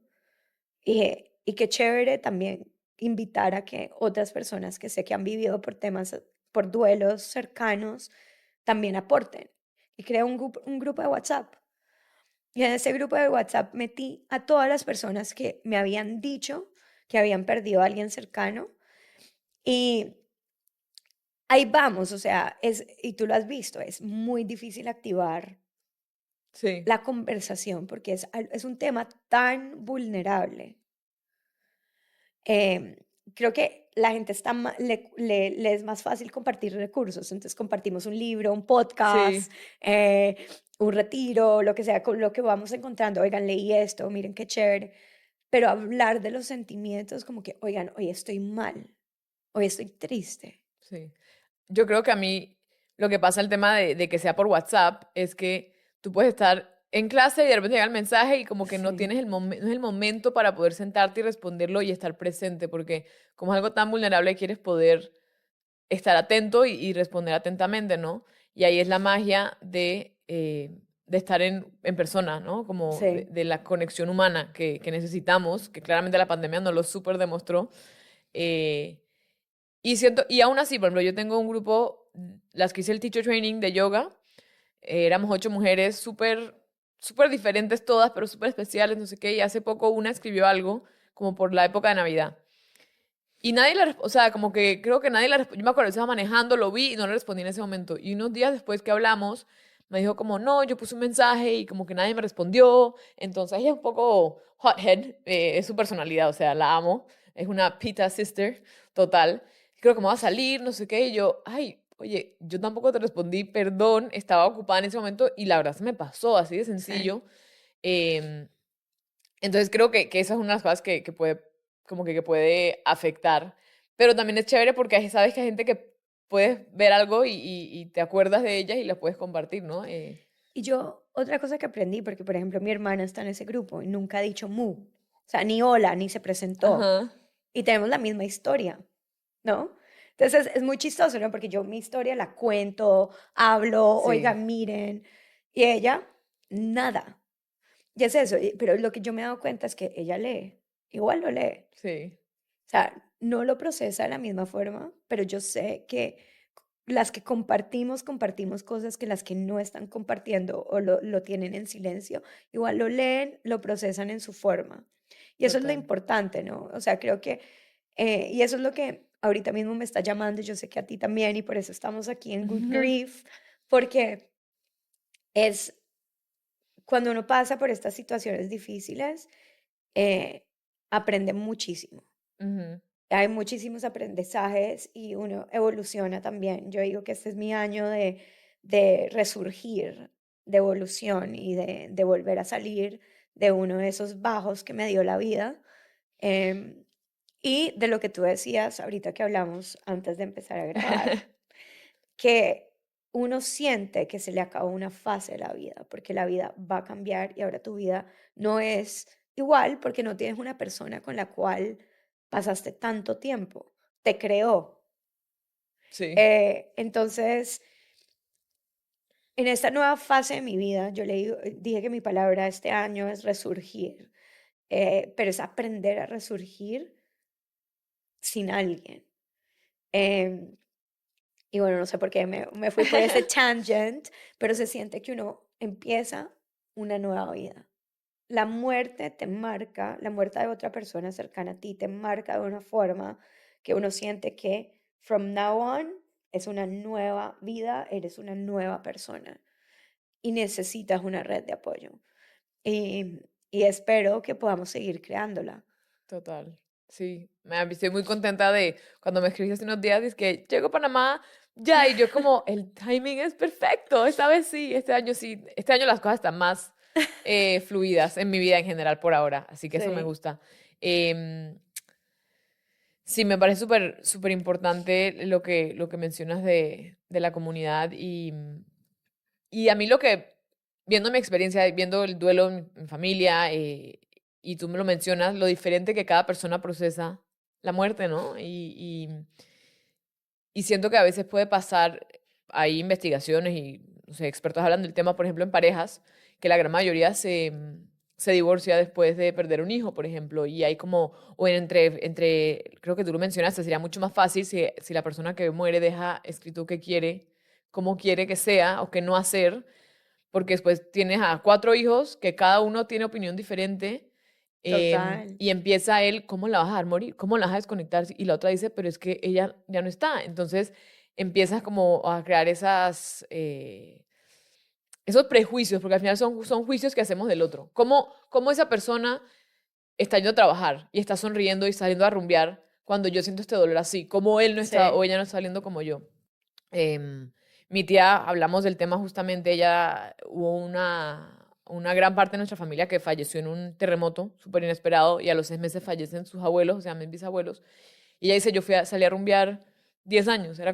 y qué chévere también invitar a que otras personas que sé que han vivido por temas, por duelos cercanos, también aporten. Y creé un grupo de WhatsApp. Y en ese grupo de WhatsApp metí a todas las personas que me habían dicho que habían perdido a alguien cercano. Y ahí vamos, o sea, y tú lo has visto, es muy difícil activar Sí. la conversación porque es un tema tan vulnerable. Em, Creo que la gente le es más fácil compartir recursos, entonces compartimos un libro, un podcast, Sí. un retiro, lo que sea, con lo que vamos encontrando, oigan, leí esto, miren qué chévere, pero hablar de los sentimientos como que, oigan, hoy estoy mal, hoy estoy triste. Sí. Yo creo que a mí lo que pasa el tema de que sea por WhatsApp es que tú puedes estar en clase y de repente llega el mensaje y como que no Sí, tienes no es el momento para poder sentarte y responderlo y estar presente, porque como es algo tan vulnerable quieres poder estar atento y responder atentamente, ¿no? Y ahí es la magia de estar en persona, ¿no? Como sí, de la conexión humana que necesitamos, que claramente la pandemia nos lo súper demostró. eh, y siento, y aún así, por ejemplo, yo tengo un grupo, las que hice el teacher training de yoga, éramos 8 mujeres súper diferentes todas, pero súper especiales, no sé qué, y hace poco una escribió algo como por la época de Navidad. Y nadie o sea, como que creo que nadie yo me acuerdo, estaba manejando, lo vi y no le respondí en ese momento. Y unos días después que hablamos, me dijo como, no, yo puse un mensaje y como que nadie me respondió. Entonces ella es un poco hothead, es su personalidad, o sea, la amo. Es una pita sister total. Creo que me va a salir, no sé qué. Y yo, ay, oye, yo tampoco te respondí, perdón, estaba ocupada en ese momento y la verdad se me pasó, así de sí. sencillo. Em, entonces creo que esa es una de las cosas que puede, como que puede afectar. Pero también es chévere porque sabes que hay gente que puedes ver algo y te acuerdas de ellas y las puedes compartir, ¿no? Y yo, otra cosa que aprendí, porque por ejemplo mi hermana está en ese grupo y nunca ha dicho mu, o sea, ni hola, ni se presentó. Ajá, Y tenemos la misma historia, ¿no? Entonces es muy chistoso, ¿no? Porque yo mi historia la cuento, hablo, sí, oigan, miren, y ella, nada. Y es eso, pero lo que yo me he dado cuenta es que ella lee, igual lo lee. sí. O sea, no lo procesa de la misma forma, pero yo sé que las que compartimos, compartimos cosas que las que no están compartiendo o lo tienen en silencio, igual lo leen, lo procesan en su forma. Y eso es lo Total. importante, ¿no? O sea, creo que, y eso es lo que ahorita mismo me está llamando, yo sé que a ti también, y por eso estamos aquí en Good Grief, porque es cuando uno pasa por estas situaciones difíciles, eh, aprende muchísimo. Ujú. Hay muchísimos aprendizajes y uno evoluciona también. Yo digo que este es mi año de resurgir, de evolución y de volver a salir de uno de esos bajos que me dio la vida. Em, y de lo que tú decías ahorita que hablamos antes de empezar a grabar, que uno siente que se le acabó una fase de la vida, porque la vida va a cambiar y ahora tu vida no es igual porque no tienes una persona con la cual pasaste tanto tiempo, te creó. Sí. Entonces, en esta nueva fase de mi vida, dije que mi palabra este año es resurgir, pero es aprender a resurgir sin alguien. Em, Y bueno, no sé por qué me fui por ese tangent, pero se siente que uno empieza una nueva vida. La muerte te marca, la muerte de otra persona cercana a ti te marca de una forma que uno siente que from now on es una nueva vida, eres una nueva persona y necesitas una red de apoyo. Y, y espero que podamos seguir creándola. Total, sí. Estoy muy contenta de cuando me escribiste hace unos días, es que llego a Panamá ya, y yo como, el timing es perfecto, esta vez sí, este año las cosas están más fluidas en mi vida en general por ahora, así que eso me Sí, gusta. Em, sí, me parece súper, súper importante lo que mencionas de la comunidad y a mí viendo mi experiencia, viendo el duelo en familia, y tú me lo mencionas, lo diferente que cada persona procesa la muerte, ¿no? Y siento que a veces puede pasar, hay investigaciones y, no sé, expertos hablan del tema, por ejemplo, en parejas, que la gran mayoría se divorcia después de perder un hijo, por ejemplo, y hay como, o creo que tú lo mencionaste, sería mucho más fácil si la persona que muere deja escrito qué quiere, cómo quiere que sea o qué no hacer, porque después tienes a 4 hijos que cada uno tiene opinión diferente, total. y empieza él, ¿cómo la vas a dejar morir? ¿Cómo la vas a desconectar? Y la otra dice, pero es que ella ya no está. Entonces empiezas como a crear esos prejuicios, porque al final son juicios que hacemos del otro. ¿Cómo esa persona está yendo a trabajar y está sonriendo y saliendo a rumbear cuando yo siento este dolor así? ¿Cómo él no está o Sí. ella no está saliendo como yo? Mi tía, hablamos del tema justamente, ella hubo una gran parte de nuestra familia que falleció en un terremoto súper inesperado y a los 6 meses fallecen sus abuelos, o sea, mis bisabuelos. Y ella dice, salí a rumbear 10 años, era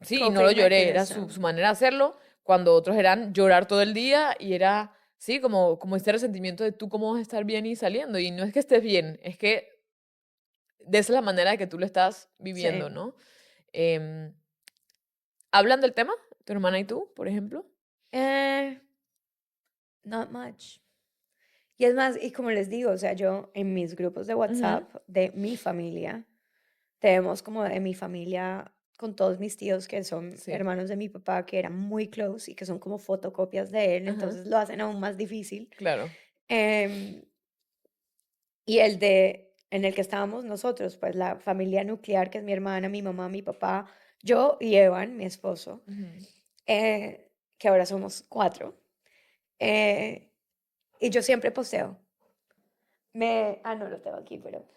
sí, y no lo Coping lloré, era su mechanism. manera de hacerlo, cuando otros eran llorar todo el día y era, sí, como este resentimiento de tú cómo vas a estar bien y saliendo. Y no es que estés bien, es que de esa es la manera de que tú lo estás viviendo, Sí. ¿no? Em, ¿Hablan del tema? ¿Tu hermana y tú, por ejemplo? Eh, Not much. Y es más, y como les digo, o sea, yo en mis grupos de Ujú. WhatsApp de mi familia, tenemos como de mi familia con todos mis tíos que son Sí. hermanos de mi papá, que eran muy close y que son como fotocopias de él, Ajá. entonces lo hacen aún más difícil. Claro. Em, y en el que estábamos nosotros, pues la familia nuclear, que es mi hermana, mi mamá, mi papá, yo y Evan, mi esposo, Ujú. que ahora somos 4. Eh, y yo siempre posteo. No lo tengo aquí, pero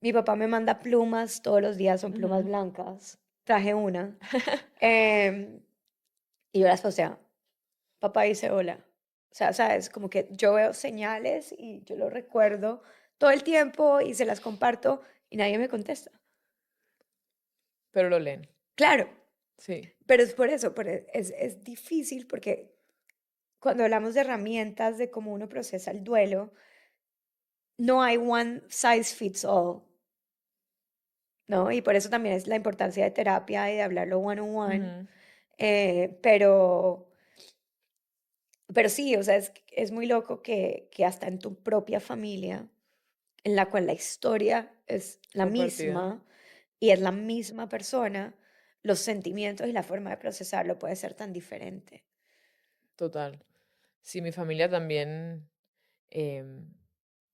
mi papá me manda plumas todos los días, son plumas Ujú. blancas. Traje una. em, y yo las posteo. Papá dice hola. O sea, sabes, como que yo veo señales y yo lo recuerdo todo el tiempo y se las comparto y nadie me contesta. Pero lo leen. Claro, Sí. pero es por eso, pero es difícil porque cuando hablamos de herramientas de cómo uno procesa el duelo, no hay one size fits all. ¿No? Y por eso también es la importancia de terapia y de hablarlo one on one. Ujú. Eh, pero, pero sí, o sea, es muy loco que hasta en tu propia familia, en la cual la historia es la Compartida. misma y es la misma persona, los sentimientos y la forma de procesarlo puede ser tan diferente. Total. Sí, mi familia también. em,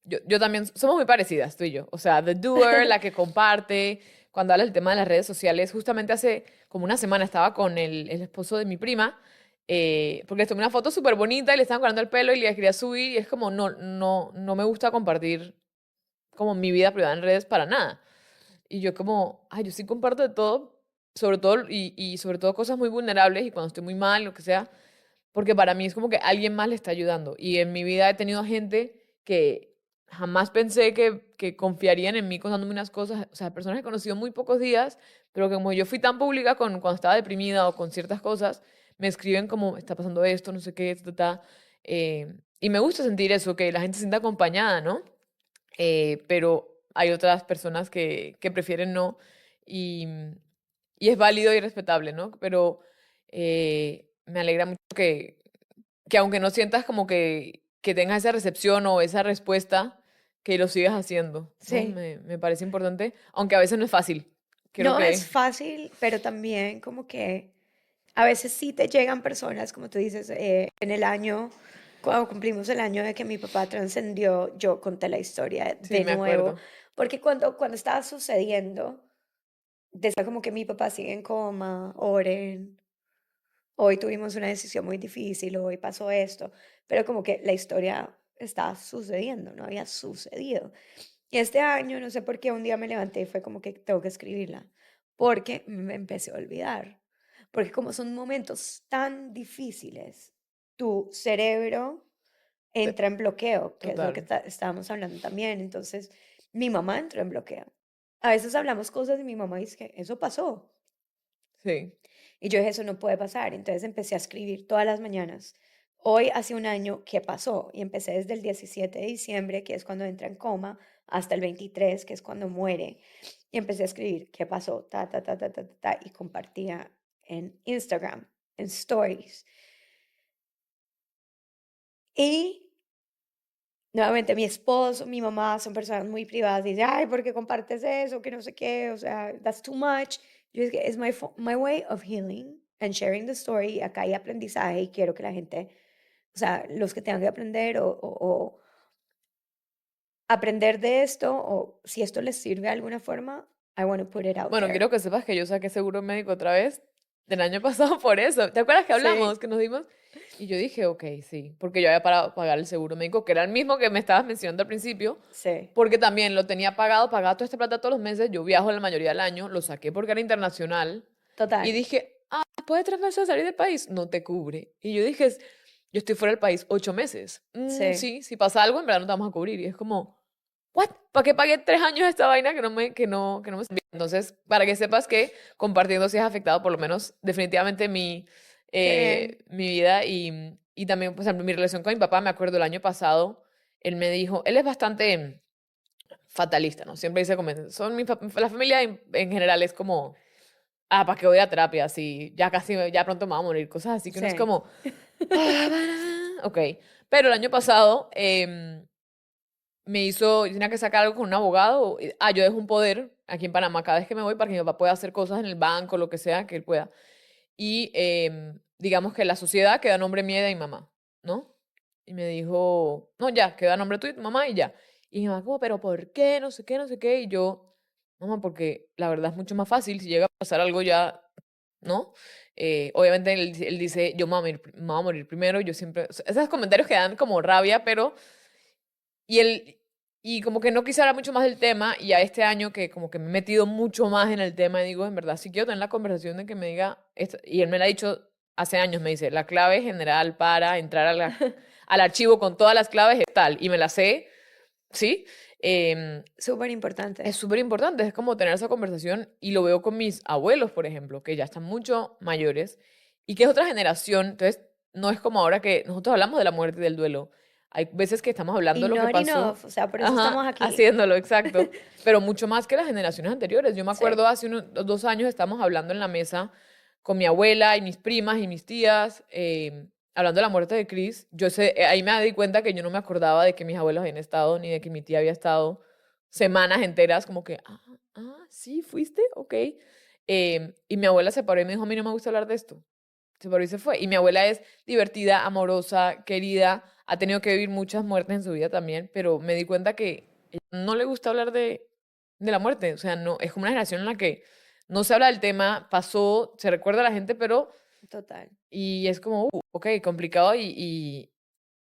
yo también, somos muy parecidas, tú y yo. O sea, the doer, la que comparte. Cuando habla del tema de las redes sociales, justamente hace como una semana estaba con el esposo de mi prima, porque les tomé una foto súper bonita y le estaban cortando el pelo y le quería subir. Y es como, no me gusta compartir como mi vida privada en redes para nada. Y yo como, ay, yo sí comparto de todo, sobre todo, y sobre todo cosas muy vulnerables y cuando estoy muy mal, lo que sea, porque para mí es como que alguien más le está ayudando. Y en mi vida he tenido gente que jamás pensé que confiarían en mí contándome unas cosas, o sea, personas que he conocido muy pocos días, pero que como yo fui tan pública cuando estaba deprimida o con ciertas cosas, me escriben como, está pasando esto, no sé qué, y me gusta sentir eso, que la gente se sienta acompañada, ¿no? Pero hay otras personas que prefieren no y, y es válido y respetable, ¿no? Pero me alegra mucho que aunque no sientas como que tengas esa recepción o esa respuesta, que lo sigas haciendo, ¿no? Sí. Me parece importante, aunque a veces no es fácil. Creo No es que fácil, pero también como que a veces sí te llegan personas, como tú dices, en el año, cuando cumplimos el año de que mi papá trascendió, yo conté la historia sí, de me nuevo, acuerdo. porque cuando estaba sucediendo, decía como que mi papá sigue en coma, oren, hoy tuvimos una decisión muy difícil, hoy pasó esto, pero como que la historia estaba sucediendo, no había sucedido. Y este año, no sé por qué, un día me levanté y fue como que tengo que escribirla, porque me empecé a olvidar. Porque como son momentos tan difíciles, tu cerebro Te- entra en bloqueo, que es lo que Total. estábamos hablando también. Entonces, mi mamá entró en bloqueo. A veces hablamos cosas y mi mamá dice que eso pasó. Sí. Y yo dije, eso no puede pasar. Entonces empecé a escribir todas las mañanas. Hoy hace un año, ¿qué pasó? Y empecé desde el 17 de diciembre, que es cuando entra en coma, hasta el 23, que es cuando muere. Y empecé a escribir, ¿qué pasó? Ta, ta, ta, ta, ta, ta, ta, y compartía en Instagram, en stories. Y nuevamente mi esposo, mi mamá son personas muy privadas. Dice, ay, ¿por qué compartes eso? Que no sé qué, o sea, that's too much. Yo es que es my way of healing and sharing the story. Acá hay aprendizaje y quiero que la gente, o sea, los que tengan que aprender o aprender de esto, o si esto les sirve de alguna forma, I want to put it out Bueno, there. quiero que sepas que yo saqué seguro médico otra vez del año pasado por eso. ¿Te acuerdas que Sí, hablamos, que nos dimos? Y yo dije, ok, sí, porque yo había parado de pagar el seguro médico, que era el mismo que me estabas mencionando al principio, sí, porque también lo tenía pagado, pagaba toda esta plata todos los meses, yo viajo la mayoría del año, lo saqué porque era internacional, y total. dije, ah, después de 3 meses de salir del país, no te cubre. Y yo dije, yo estoy fuera del país 8 meses. Sí, Sí, si pasa algo, en verdad no te vamos a cubrir. Y es como, ¿what? ¿Para qué pagué 3 años esta vaina que no me servía? Entonces, para que sepas que compartiendo sí has afectado por lo menos definitivamente qué bien. mi vida y también, por ejemplo, mi relación con mi papá, me acuerdo el año pasado, él me dijo, él es bastante fatalista, ¿no? Siempre dice como, la familia en general es como, ah, ¿para qué voy a terapia? Si ya casi, ya pronto me voy a morir, cosas así que uno es Sí. como, ok. Pero el año pasado yo tenía que sacar algo con un abogado. Yo dejo un poder aquí en Panamá cada vez que me voy para que mi papá pueda hacer cosas en el banco, lo que sea, que él pueda. Y digamos que la sociedad queda a nombre mío y de mi mamá, ¿no? Y me dijo, no, ya, queda a nombre tuyo y tu mamá y ya. Y mi mamá, como, pero ¿por qué? No sé qué, no sé qué. Y yo, mamá, porque la verdad es mucho más fácil. Si llega a pasar algo ya, ¿no? Obviamente él dice, yo me voy a morir primero. Yo siempre, o sea, esos comentarios que dan como rabia, pero y él, y como que no quise hablar mucho más del tema, y a este año que como que me he metido mucho más en el tema, y digo, en verdad, si quiero tener la conversación de que me diga, y él me lo ha dicho hace años, me dice, la clave general para entrar al archivo con todas las claves es tal, y me la sé, ¿sí? Súper importante. Es súper importante, es como tener esa conversación, y lo veo con mis abuelos, por ejemplo, que ya están mucho mayores, y que es otra generación, entonces no es como ahora que nosotros hablamos de la muerte y del duelo. Hay veces que estamos hablando Y de lo que not pasó, enough, o sea, por eso estamos ajá, aquí. haciéndolo, exacto, pero mucho más que las generaciones anteriores. Yo me Sí, acuerdo hace unos 2 años estábamos hablando en la mesa con mi abuela y mis primas y mis tías, hablando de la muerte de Chris. Ahí me di cuenta que yo no me acordaba de que mis abuelos habían estado, ni de que mi tía había estado semanas enteras, como que, sí, fuiste, ok. Y mi abuela se paró y me dijo, a mí no me gusta hablar de esto. Se paró y se fue. Y mi abuela es divertida, amorosa, querida, ha tenido que vivir muchas muertes en su vida también, pero me di cuenta que ella no le gusta hablar de la muerte. O sea, no, es como una generación en la que no se habla del tema, pasó, se recuerda a la gente, pero Total. y es como, ok, complicado y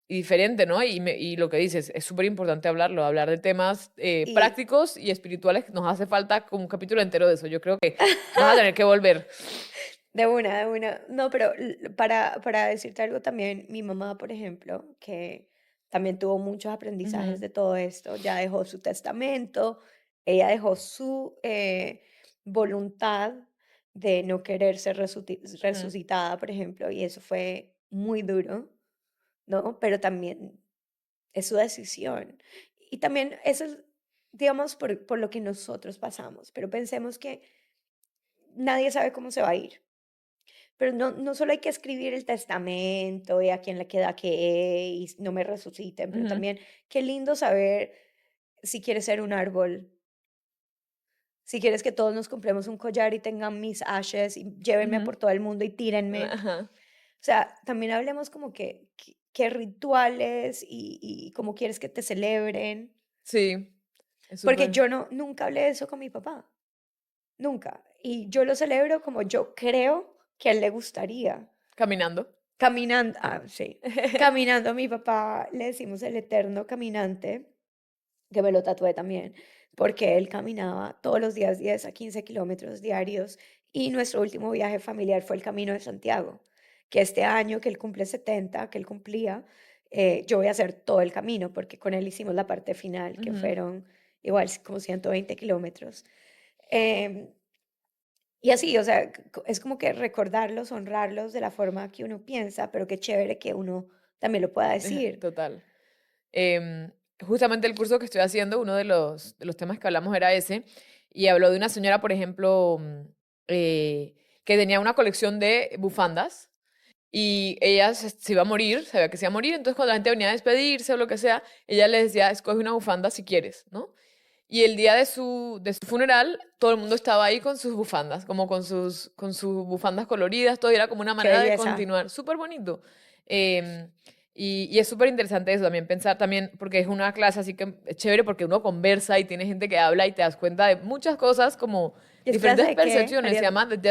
diferente, ¿no? Y lo que dices, es súper importante hablarlo, hablar de temas Y prácticos y espirituales. Nos hace falta como un capítulo entero de eso. Yo creo que vas a tener que volver. de una, de una. No, pero para decirte algo también, mi mamá, por ejemplo, que también tuvo muchos aprendizajes Ujú, de todo esto, ya dejó su testamento, ella dejó su voluntad de no querer ser ujú, resucitada, por ejemplo, y eso fue muy duro, ¿no? Pero también es su decisión. Y también eso es, digamos, por lo que nosotros pasamos, pero pensemos que nadie sabe cómo se va a ir. Pero no solo hay que escribir el testamento y a quién le queda qué y no me resuciten, pero ujú, también qué lindo saber si quieres ser un árbol, si quieres que todos nos compremos un collar y tengan mis ashes y llévenme ujú. por todo el mundo y tírenme. Ajá. O sea, también hablemos como qué rituales y cómo quieres que te celebren, Sí, es porque súper yo nunca hablé de eso con mi papá, nunca. Y yo lo celebro como yo creo que a él le gustaría. caminando. Caminando, sí. Caminando, a mi papá le decimos el eterno caminante, que me lo tatué también, porque él caminaba todos los días 10 a 15 kilómetros diarios y nuestro último viaje familiar fue el Camino de Santiago, que este año que él cumple 70, que él cumplía, yo voy a hacer todo el camino, porque con él hicimos la parte final, que Ujú. fueron igual como 120 kilómetros. Em, y así, o sea, es como que recordarlos, honrarlos de la forma que uno piensa, pero qué chévere que uno también lo pueda decir. Total. Em, Justamente el curso que estoy haciendo, uno de los temas que hablamos era ese, y habló de una señora, por ejemplo, que tenía una colección de bufandas y ella se iba a morir, sabía que se iba a morir, entonces cuando la gente venía a despedirse o lo que sea, ella les decía, escoge una bufanda si quieres, ¿no? Y el día de su funeral, todo el mundo estaba ahí con sus bufandas, como con sus bufandas coloridas, todo y era como una Qué manera de belleza. continuar, súper bonito. Em, y es súper interesante eso también, pensar también, porque es una clase así que es chévere porque uno conversa y tiene gente que habla y te das cuenta de muchas cosas como ¿Y es clase diferentes de qué? percepciones, se llama The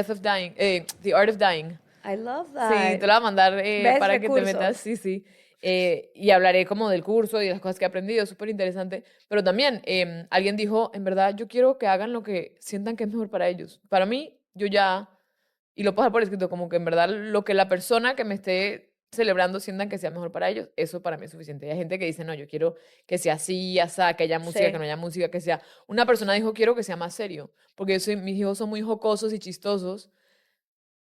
Art of Dying. I love Sí, te that. la voy a mandar ¿Ves? para que te metas, Recursos. sí, sí. Y hablaré como del curso y de las cosas que he aprendido, súper interesante. Pero también alguien dijo, en verdad, yo quiero que hagan lo que sientan que es mejor para ellos. Para mí, yo ya, y lo puedo dejar por escrito, como que en verdad lo que la persona que me esté celebrando sientan que sea mejor para ellos, eso para mí es suficiente. Y hay gente que dice, no, yo quiero que sea así, asá, que haya música, que no Sí, haya música, que sea... Una persona dijo, quiero que sea más serio, porque yo soy, mis hijos son muy jocosos y chistosos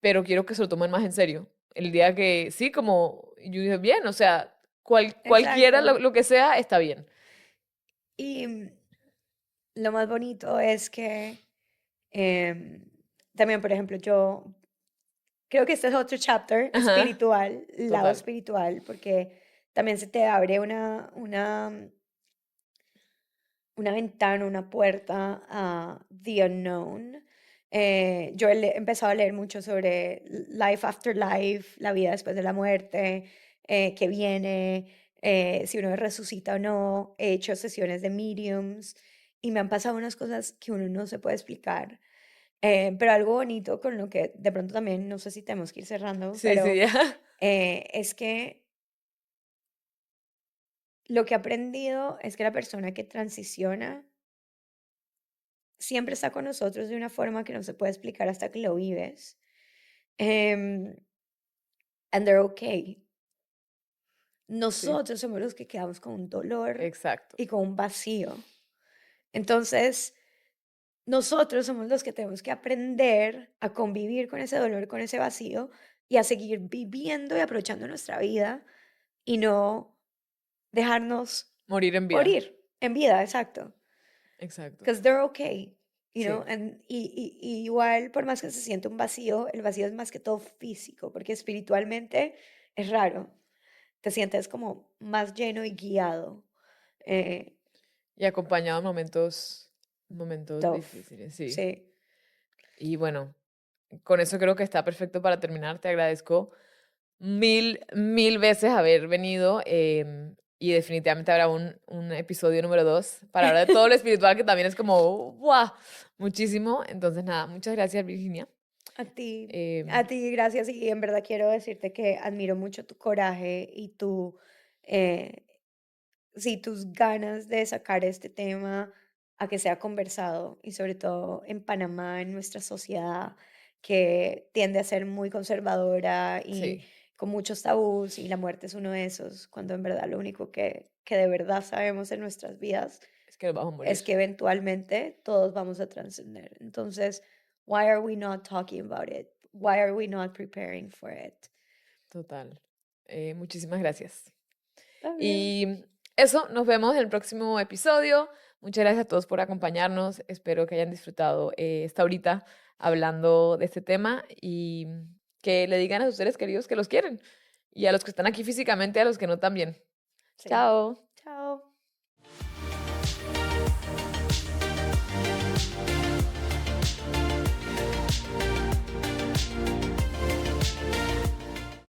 pero quiero que se lo tomen más en serio. El día que, sí, como yo dije, bien, o sea, cualquiera exacto. lo que sea, está bien. Y lo más bonito es que em, también, por ejemplo, yo creo que este es otro chapter Ajá, espiritual, lado total. espiritual, porque también se te abre una ventana, una puerta a the unknown. Yo he empezado a leer mucho sobre life after life, la vida después de la muerte, qué viene, si uno resucita o no. He hecho sesiones de mediums y me han pasado unas cosas que uno no se puede explicar. Pero algo bonito con lo que de pronto también, no sé si tenemos que ir cerrando, Sí, sí, pero ya. es que lo que he aprendido es que la persona que transiciona siempre está con nosotros de una forma que no se puede explicar hasta que lo vives. Em, and they're okay. Sí, Nosotros somos los que quedamos con un dolor exacto. y con un vacío. Entonces, nosotros somos los que tenemos que aprender a convivir con ese dolor, con ese vacío y a seguir viviendo y aprovechando nuestra vida y no dejarnos Morir en vida. morir en vida, exacto. Exacto. Because they're okay, you know, Sí. y igual por más que se siente un vacío, el vacío es más que todo físico, porque espiritualmente es raro, te sientes como más lleno y guiado. Eh, Y acompañado en momentos tough, difíciles, sí. sí. Y bueno, con eso creo que está perfecto para terminar. Te agradezco mil veces haber venido y definitivamente habrá un episodio número 2 para hablar de todo lo espiritual que también es como, ¡guau! Muchísimo. Entonces, nada, muchas gracias, Virginia. A Em, ti, gracias. Y en verdad quiero decirte que admiro mucho tu coraje y eh, sí, tus ganas de sacar este tema a que sea conversado y sobre todo en Panamá, en nuestra sociedad que tiende a ser muy conservadora y sí, con muchos tabús y la muerte es uno de esos, cuando en verdad lo único que de verdad sabemos en nuestras vidas es que nos vamos a morir. es que eventualmente todos vamos a trascender. Entonces, why are we not talking about it? Why are we not preparing for it? Total. Muchísimas gracias. Está bien. Y eso, nos vemos en el próximo episodio. Muchas gracias a todos por acompañarnos. Espero que hayan disfrutado esta horita hablando de este tema y que le digan a sus seres queridos que los quieren. Y a los que están aquí físicamente, a los que no también. Sí. Chao.